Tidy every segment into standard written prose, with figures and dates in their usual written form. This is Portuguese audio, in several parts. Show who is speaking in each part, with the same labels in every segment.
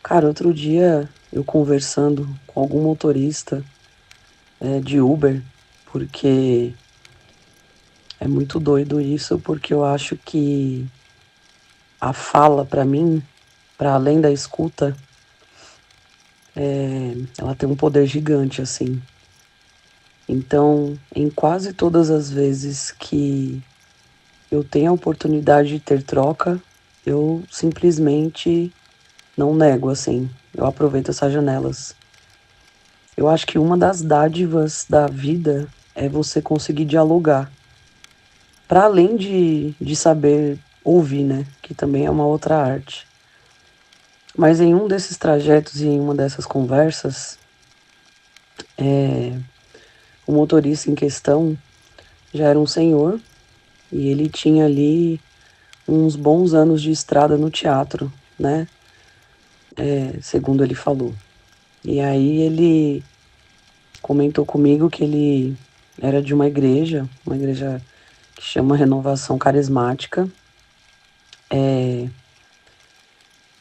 Speaker 1: Cara, outro dia eu conversando com algum motorista de Uber, porque é muito doido isso, porque eu acho que a fala, pra mim, para além da escuta, ela tem um poder gigante, assim. Então, em quase todas as vezes que eu tenho a oportunidade de ter troca, eu simplesmente não nego, assim. Eu aproveito essas janelas. Eu acho que uma das dádivas da vida é você conseguir dialogar. Para além de saber ouvir, né? Que também é uma outra arte. Mas em um desses trajetos e em uma dessas conversas, o motorista em questão já era um senhor e ele tinha ali uns bons anos de estrada no teatro, né? Segundo ele falou. E aí ele comentou comigo que ele era de uma igreja que chama Renovação Carismática, e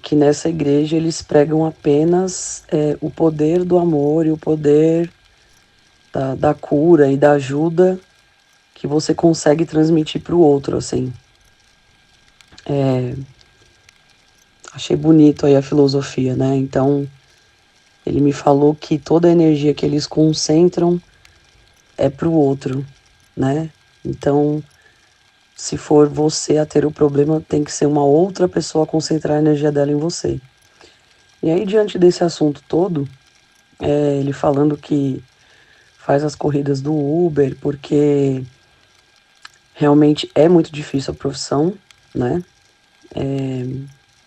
Speaker 1: que nessa igreja eles pregam apenas o poder do amor e o poder da cura e da ajuda que você consegue transmitir para o outro, assim. Achei bonito aí a filosofia, né? Então, ele me falou que toda a energia que eles concentram é para o outro, né? Então, se for você a ter o problema, tem que ser uma outra pessoa a concentrar a energia dela em você. E aí, diante desse assunto todo, ele falando que faz as corridas do Uber, porque realmente é muito difícil a profissão, né?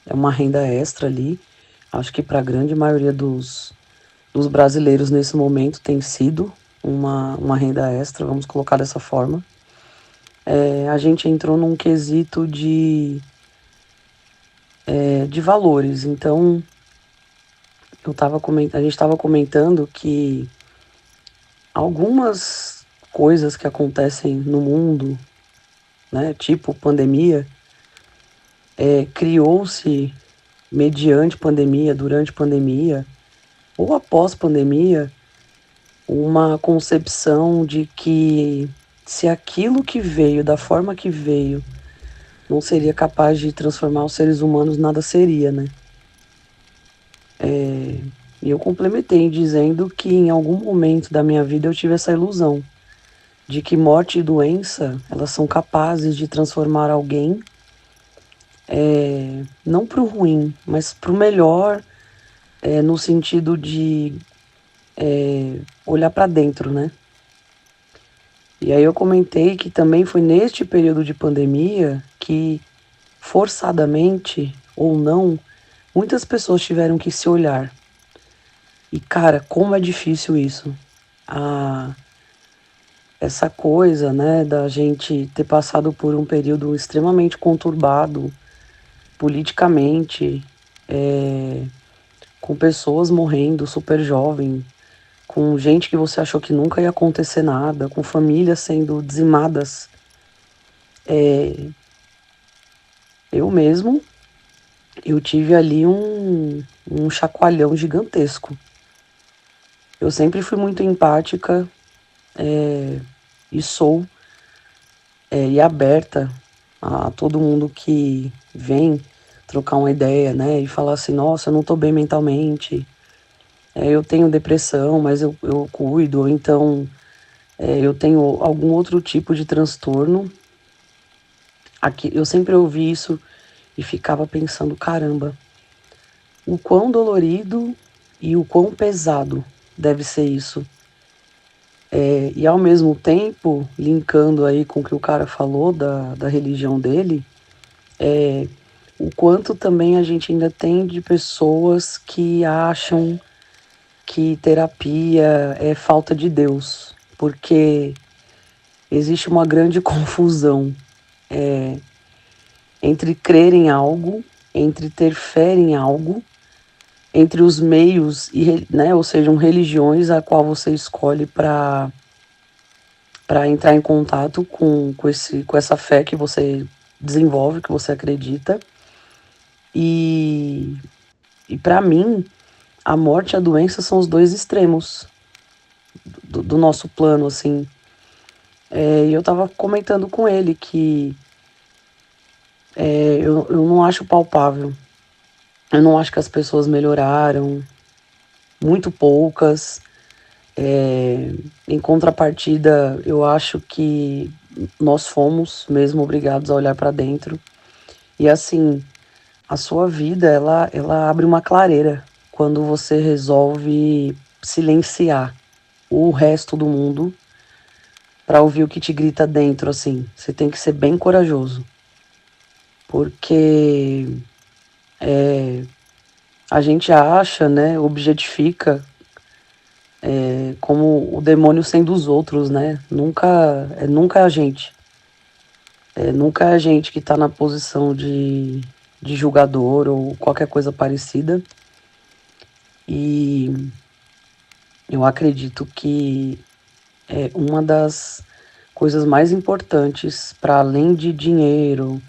Speaker 1: É uma renda extra ali. Acho que para a grande maioria dos brasileiros nesse momento tem sido uma renda extra, vamos colocar dessa forma. A gente entrou num quesito de valores, então a gente estava comentando que algumas coisas que acontecem no mundo, né, tipo pandemia, criou-se mediante pandemia, durante pandemia ou após pandemia, uma concepção de que se aquilo que veio da forma que veio não seria capaz de transformar os seres humanos, nada seria, né? E eu complementei dizendo que em algum momento da minha vida eu tive essa ilusão de que morte e doença, elas são capazes de transformar alguém, não para o ruim, mas para o melhor, no sentido de olhar para dentro, né? E aí eu comentei que também foi neste período de pandemia que, forçadamente ou não, muitas pessoas tiveram que se olhar. E cara, como é difícil isso. A, essa coisa, né, da gente ter passado por um período extremamente conturbado politicamente, com pessoas morrendo super jovem, com gente que você achou que nunca ia acontecer nada, com famílias sendo dizimadas. Eu mesmo, eu tive ali um chacoalhão gigantesco. Eu sempre fui muito empática e sou e aberta a todo mundo que vem trocar uma ideia, né? E falar assim, nossa, eu não tô bem mentalmente, eu tenho depressão, mas eu cuido, ou então eu tenho algum outro tipo de transtorno. Aqui, eu sempre ouvi isso e ficava pensando, caramba, o quão dolorido e o quão pesado deve ser isso. E ao mesmo tempo, linkando aí com o que o cara falou da religião dele, o quanto também a gente ainda tem de pessoas que acham que terapia é falta de Deus, porque existe uma grande confusão entre crer em algo, entre ter fé em algo, entre os meios, né, ou sejam, religiões a qual você escolhe para entrar em contato com essa fé que você desenvolve, que você acredita, e, E para mim, a morte e a doença são os dois extremos do nosso plano, assim. E eu tava comentando com ele que eu não acho palpável. Eu não acho que as pessoas melhoraram, muito poucas. Em contrapartida, eu acho que nós fomos mesmo obrigados a olhar para dentro. E assim, a sua vida, ela abre uma clareira quando você resolve silenciar o resto do mundo para ouvir o que te grita dentro, assim. Você tem que ser bem corajoso, porque a gente acha, né, objetifica como o demônio sendo os outros, né? Nunca é a gente. Nunca é a gente que está na posição de julgador ou qualquer coisa parecida. E eu acredito que é uma das coisas mais importantes, para além de dinheiro,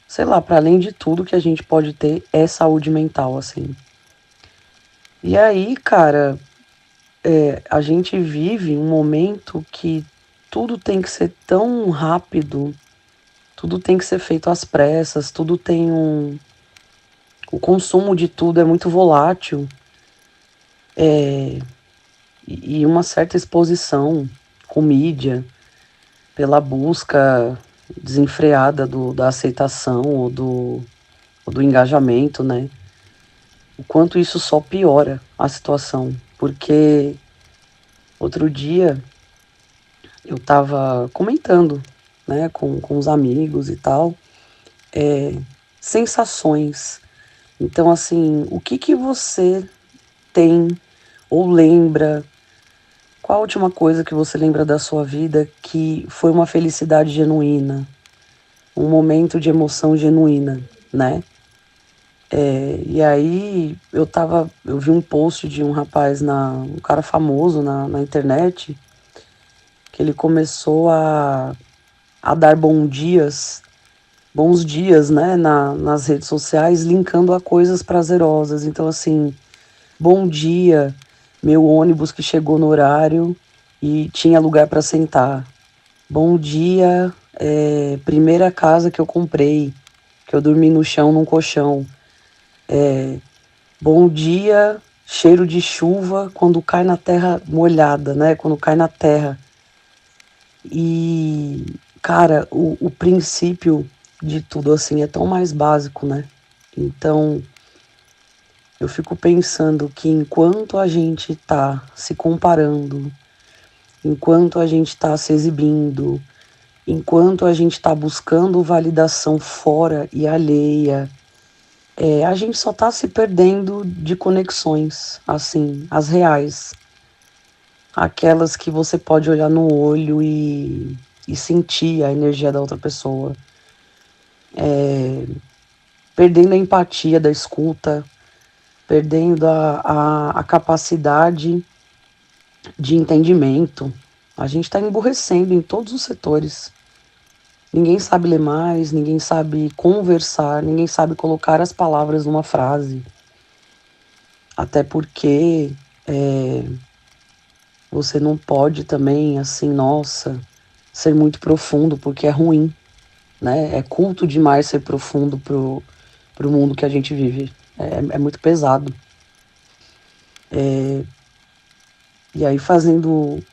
Speaker 1: sei lá, para além de tudo que a gente pode ter, é saúde mental, assim. E aí, cara, a gente vive um momento que tudo tem que ser tão rápido, tudo tem que ser feito às pressas, tudo tem um. O consumo de tudo é muito volátil e uma certa exposição com mídia pela busca desenfreada da aceitação ou do engajamento, né? O quanto isso só piora a situação. Porque outro dia eu estava comentando, né, com os amigos e tal, sensações. Então, assim, o que que você tem ou lembra? Qual a última coisa que você lembra da sua vida que foi uma felicidade genuína, um momento de emoção genuína, né? E aí eu vi um post de um rapaz, um cara famoso na internet, que ele começou a dar bons dias, né, nas redes sociais, linkando a coisas prazerosas. Então, assim, bom dia, meu ônibus que chegou no horário e tinha lugar para sentar. Bom dia, primeira casa que eu comprei, que eu dormi no chão, num colchão. Bom dia, cheiro de chuva quando cai na terra molhada, né? Quando cai na terra. E, cara, o princípio de tudo assim é tão mais básico, né? Então, eu fico pensando que enquanto a gente tá se comparando, enquanto a gente tá se exibindo, enquanto a gente tá buscando validação fora e alheia, a gente só tá se perdendo de conexões, assim, as reais. Aquelas que você pode olhar no olho e sentir a energia da outra pessoa. Perdendo a empatia da escuta, perdendo a capacidade de entendimento. A gente está emburrecendo em todos os setores. Ninguém sabe ler mais, ninguém sabe conversar, ninguém sabe colocar as palavras numa frase. Até porque você não pode também, assim, nossa, ser muito profundo, porque é ruim, né? É culto demais ser profundo pro mundo que a gente vive. É muito pesado. E aí, fazendo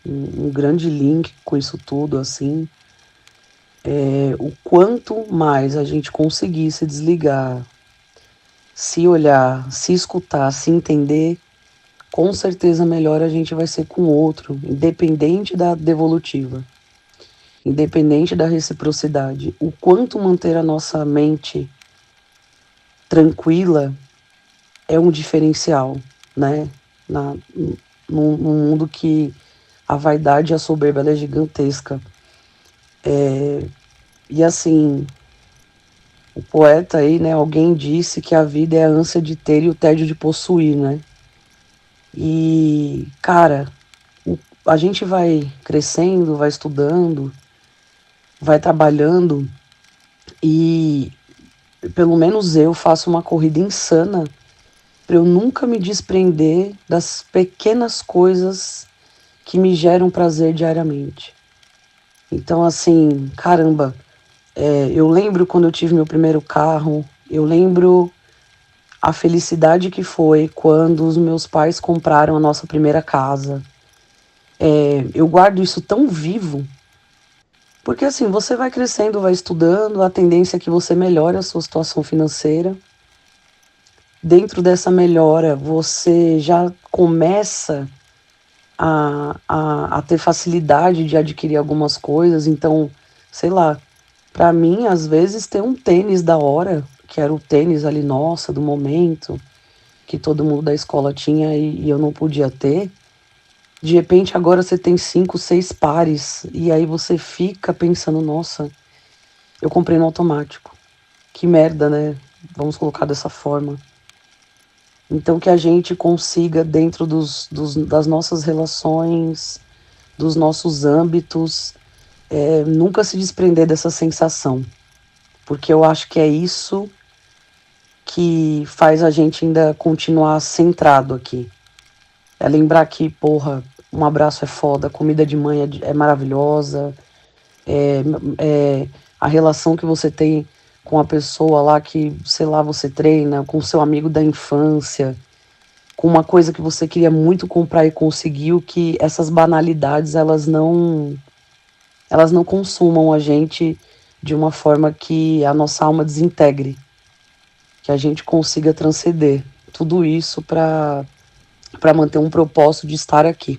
Speaker 1: um grande link com isso tudo, assim, o quanto mais a gente conseguir se desligar, se olhar, se escutar, se entender, com certeza melhor a gente vai ser com o outro, independente da devolutiva, independente da reciprocidade. O quanto manter a nossa mente tranquila é um diferencial, né? Na, num mundo que a vaidade e a soberba ela é gigantesca. E assim, o poeta aí, né? Alguém disse que a vida é a ânsia de ter e o tédio de possuir, né? E, cara, a gente vai crescendo, vai estudando, vai trabalhando e pelo menos eu faço uma corrida insana para eu nunca me desprender das pequenas coisas que me geram prazer diariamente. Então, assim, caramba, eu lembro quando eu tive meu primeiro carro, eu lembro a felicidade que foi quando os meus pais compraram a nossa primeira casa. Eu guardo isso tão vivo, porque assim, você vai crescendo, vai estudando, a tendência é que você melhore a sua situação financeira. Dentro dessa melhora, você já começa a ter facilidade de adquirir algumas coisas. Então, sei lá, para mim, às vezes, ter um tênis da hora, que era o tênis ali, nossa, do momento, que todo mundo da escola tinha e eu não podia ter. De repente, agora você tem 5, 6 pares, e aí você fica pensando, nossa, eu comprei no automático. Que merda, né? Vamos colocar dessa forma. Então, que a gente consiga, dentro das nossas relações, dos nossos âmbitos, nunca se desprender dessa sensação. Porque eu acho que é isso que faz a gente ainda continuar centrado aqui. É lembrar que, porra, um abraço é foda, comida de mãe é maravilhosa, é a relação que você tem com a pessoa lá que, sei lá, você treina, com o seu amigo da infância, com uma coisa que você queria muito comprar e conseguiu, que essas banalidades elas não consumam a gente de uma forma que a nossa alma desintegre, que a gente consiga transcender tudo isso para manter um propósito de estar aqui.